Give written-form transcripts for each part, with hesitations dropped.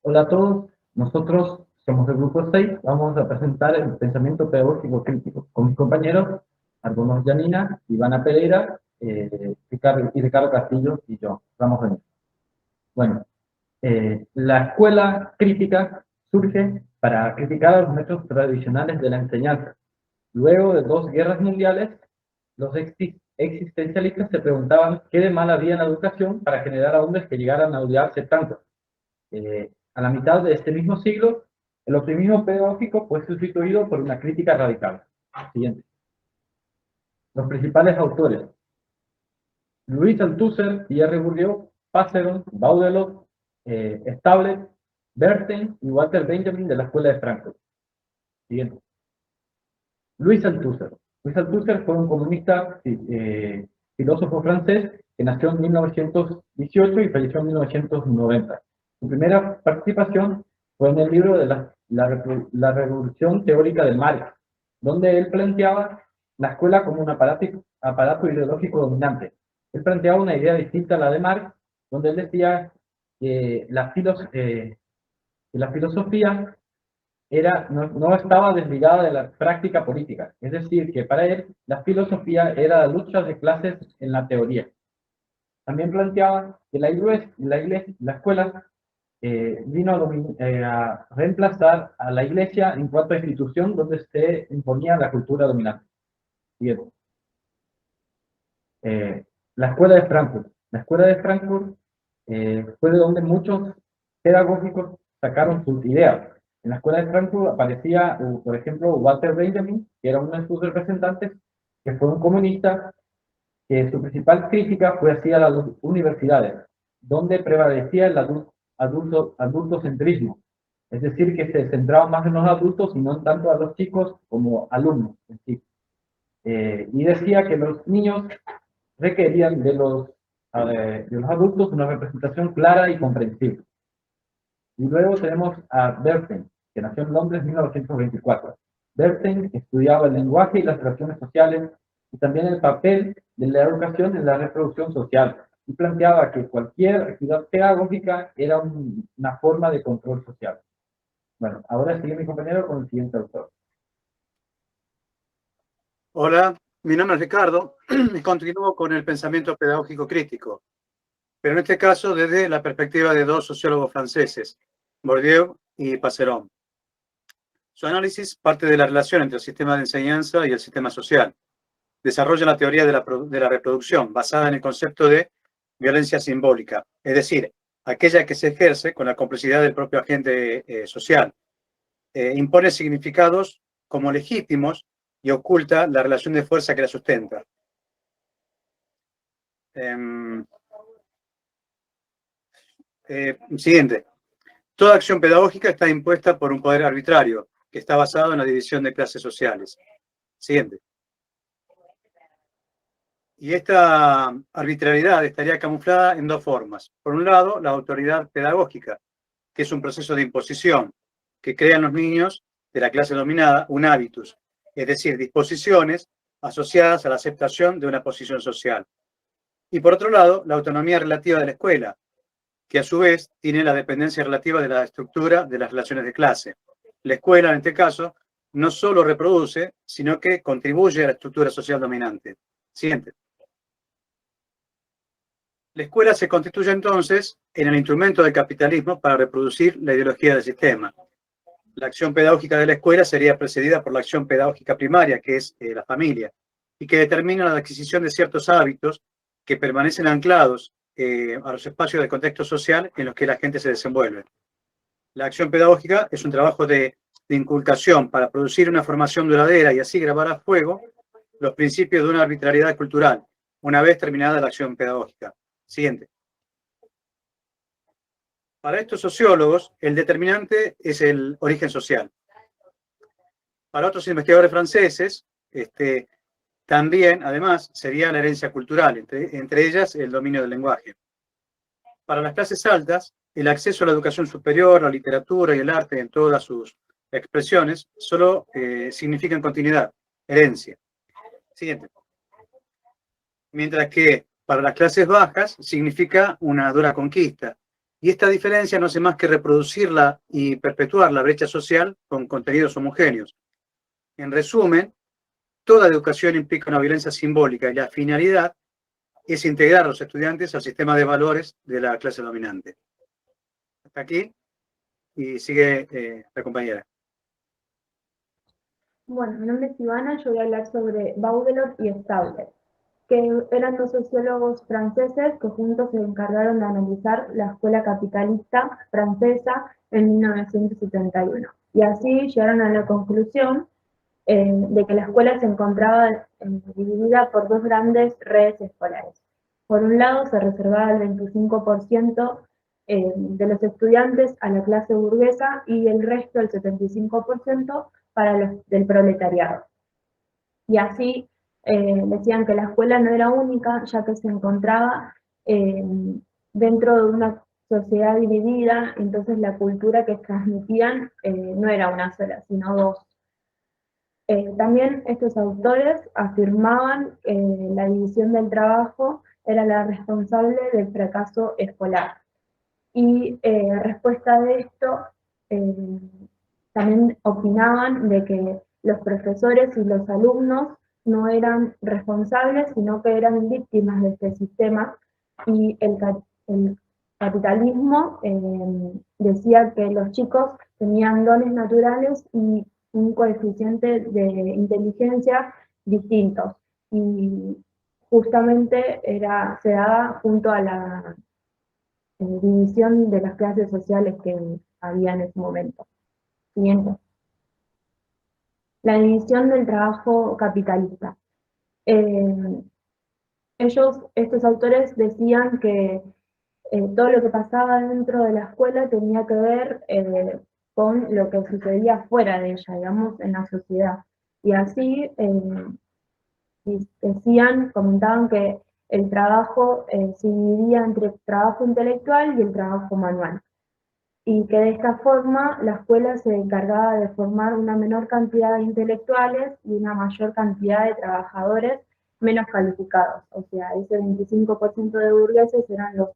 Hola a todos, nosotros somos del grupo 6, vamos a presentar el pensamiento pedagógico crítico con mis compañeros, algunos Yanina, Ivana Pereira, Ricardo Castillo y yo, Ramos René. Bueno, la escuela crítica surge para criticar a los métodos tradicionales de la enseñanza. Luego de 2 guerras mundiales, los existencialistas se preguntaban qué de mal había en la educación para generar a hombres que llegaran a odiarse tanto. A la mitad de este mismo siglo, el optimismo pedagógico fue sustituido por una crítica radical. Siguiente. Los principales autores: Louis Althusser, Pierre Bourdieu, Passeron, Baudelot, Stablet, Bernstein y Walter Benjamin de la Escuela de Frankfurt. Siguiente. Louis Althusser. Louis Althusser fue un comunista, filósofo francés que nació en 1918 y falleció en 1990. Su primera participación fue en el libro de la Revolución Teórica del Marx, donde él planteaba la escuela como un aparato ideológico dominante. Él planteaba una idea distinta a la de Marx, donde él decía que la filosofía no estaba desligada de la práctica política. Es decir, que para él la filosofía era la lucha de clases en la teoría. También planteaba que la escuela vino a reemplazar a la iglesia en cuanto a institución donde se imponía la cultura dominante. Bien. La escuela de Frankfurt. La escuela de Frankfurt fue de donde muchos pedagógicos sacaron sus ideas. En la escuela de Frankfurt aparecía, por ejemplo, Walter Benjamin, que era uno de sus representantes, que fue un comunista, que su principal crítica fue hacia las universidades, donde prevalecía el adultocentrismo. Es decir, que se centraba más en los adultos y no tanto a los chicos como alumnos en sí. Y decía que los niños requerían de los adultos una representación clara y comprensible. Y luego tenemos a Bernstein, que nació en Londres en 1924. Bernstein estudiaba el lenguaje y las relaciones sociales y también el papel de la educación en la reproducción social, y planteaba que cualquier actividad pedagógica era una forma de control social. Bueno, ahora sigue mi compañero con el siguiente autor. Hola, mi nombre es Ricardo y continúo con el pensamiento pedagógico crítico, pero en este caso desde la perspectiva de 2 sociólogos franceses, Bourdieu y Passeron. Su análisis parte de la relación entre el sistema de enseñanza y el sistema social. Desarrolla la teoría de la reproducción basada en el concepto de violencia simbólica, es decir, aquella que se ejerce con la complicidad del propio agente social. Impone significados como legítimos y oculta la relación de fuerza que la sustenta. Siguiente. Toda acción pedagógica está impuesta por un poder arbitrario que está basado en la división de clases sociales. Siguiente. Y esta arbitrariedad estaría camuflada en 2 formas. Por un lado, la autoridad pedagógica, que es un proceso de imposición que crea en los niños de la clase dominada un hábitus, es decir, disposiciones asociadas a la aceptación de una posición social. Y por otro lado, la autonomía relativa de la escuela, que a su vez tiene la dependencia relativa de la estructura de las relaciones de clase. La escuela, en este caso, no solo reproduce, sino que contribuye a la estructura social dominante. Siguiente. La escuela se constituye entonces en el instrumento del capitalismo para reproducir la ideología del sistema. La acción pedagógica de la escuela sería precedida por la acción pedagógica primaria, que es la familia, y que determina la adquisición de ciertos hábitos que permanecen anclados a los espacios del contexto social en los que la gente se desenvuelve. La acción pedagógica es un trabajo de inculcación para producir una formación duradera y así grabar a fuego los principios de una arbitrariedad cultural, una vez terminada la acción pedagógica. Siguiente. Para estos sociólogos, el determinante es el origen social. Para otros investigadores franceses, también, además, sería la herencia cultural, entre ellas el dominio del lenguaje. Para las clases altas, el acceso a la educación superior, la literatura y el arte en todas sus expresiones solo significan continuidad, herencia. Siguiente. Mientras que para las clases bajas significa una dura conquista, Y esta diferencia no hace más que reproducirla y perpetuar la brecha social con contenidos homogéneos. En resumen, toda educación implica una violencia simbólica y la finalidad es integrar a los estudiantes al sistema de valores de la clase dominante. Hasta aquí, y sigue la compañera. Bueno, mi nombre es Ivana, yo voy a hablar sobre Baudelot y Stauder, que eran dos sociólogos franceses que juntos se encargaron de analizar la escuela capitalista francesa en 1971. Y así llegaron a la conclusión de que la escuela se encontraba dividida por dos grandes redes escolares. Por un lado, se reservaba el 25% de los estudiantes a la clase burguesa y el resto, el 75%, para los del proletariado. Y así decían que la escuela no era única, ya que se encontraba dentro de una sociedad dividida, entonces la cultura que transmitían no era una sola, sino dos. También estos autores afirmaban que la división del trabajo era la responsable del fracaso escolar. Y a respuesta de esto, también opinaban de que los profesores y los alumnos no eran responsables, sino que eran víctimas de este sistema, y el capitalismo decía que los chicos tenían dones naturales y un coeficiente de inteligencia distintos, y justamente se daba junto a la división de las clases sociales que había en ese momento. Siguiente. La división del trabajo capitalista. Estos autores decían que todo lo que pasaba dentro de la escuela tenía que ver con lo que sucedía fuera de ella, digamos, en la sociedad. Y así comentaban que el trabajo se dividía entre el trabajo intelectual y el trabajo manual, y que de esta forma la escuela se encargaba de formar una menor cantidad de intelectuales y una mayor cantidad de trabajadores menos calificados. O sea, ese 25% de burgueses eran los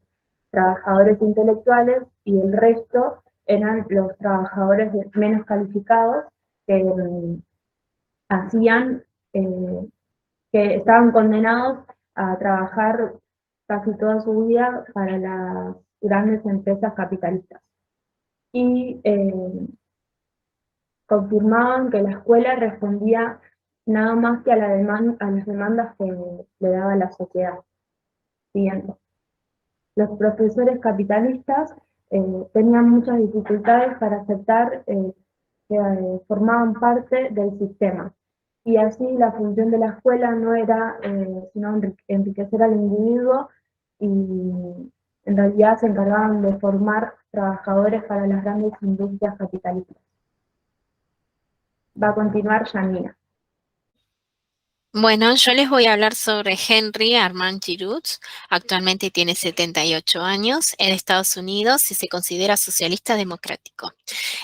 trabajadores intelectuales y el resto eran los trabajadores menos calificados que hacían, que estaban condenados a trabajar casi toda su vida para las grandes empresas capitalistas. Y confirmaban que la escuela respondía nada más que a las demandas que le daba la sociedad. Siguiente. Los profesores capitalistas tenían muchas dificultades para aceptar que formaban parte del sistema. Y así la función de la escuela no era sino enriquecer al individuo, y en realidad se encargaban de formar trabajadores para las grandes industrias capitalistas. Va a continuar Janina. Bueno, yo les voy a hablar sobre Henry Armand Giroux. Actualmente tiene 78 años en Estados Unidos y se considera socialista democrático.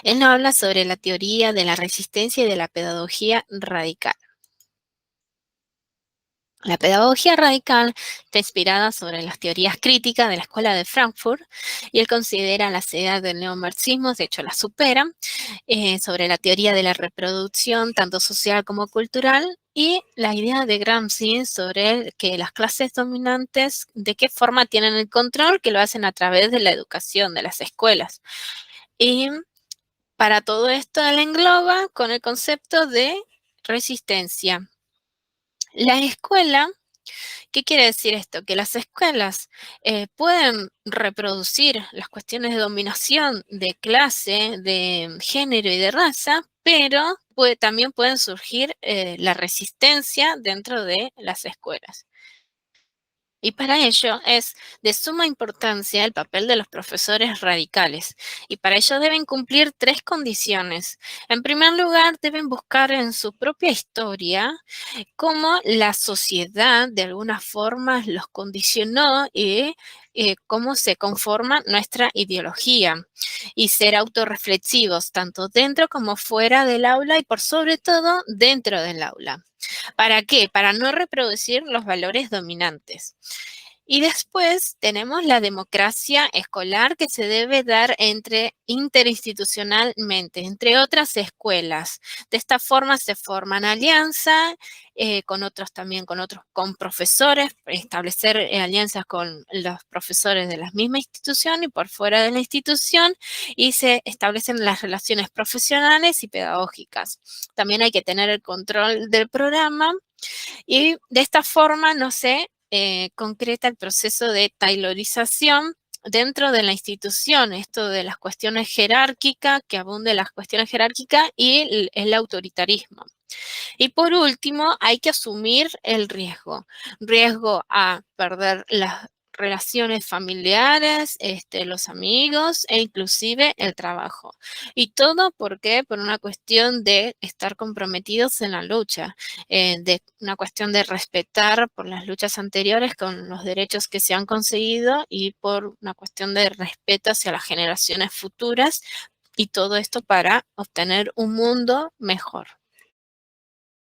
Él nos habla sobre la teoría de la resistencia y de la pedagogía radical. La pedagogía radical está inspirada sobre las teorías críticas de la Escuela de Frankfurt, y él considera las ideas del neomarxismo, de hecho las supera, sobre la teoría de la reproducción, tanto social como cultural, y la idea de Gramsci sobre que las clases dominantes, de qué forma tienen el control, que lo hacen a través de la educación, de las escuelas. Y para todo esto él engloba con el concepto de resistencia. La escuela, ¿qué quiere decir esto? Que las escuelas pueden reproducir las cuestiones de dominación de clase, de género y de raza, pero también pueden surgir la resistencia dentro de las escuelas. Y para ello es de suma importancia el papel de los profesores radicales. Y para ello deben cumplir 3 condiciones. En primer lugar, deben buscar en su propia historia cómo la sociedad de alguna forma los condicionó y cómo se conforma nuestra ideología. Y ser autorreflexivos, tanto dentro como fuera del aula, y por sobre todo dentro del aula. ¿Para qué? Para no reproducir los valores dominantes. Y después tenemos la democracia escolar que se debe dar interinstitucionalmente, entre otras escuelas. De esta forma se forman alianzas con otros también, con profesores, establecer alianzas con los profesores de la misma institución y por fuera de la institución, y se establecen las relaciones profesionales y pedagógicas. También hay que tener el control del programa y de esta forma no se concreta el proceso de taylorización dentro de la institución, esto de las cuestiones jerárquicas, que abunde las cuestiones jerárquicas y el autoritarismo. Y por último, hay que asumir el riesgo a perder las relaciones familiares, los amigos e inclusive el trabajo. Y todo, ¿por qué? Por una cuestión de estar comprometidos en la lucha, de una cuestión de respetar por las luchas anteriores con los derechos que se han conseguido y por una cuestión de respeto hacia las generaciones futuras, y todo esto para obtener un mundo mejor.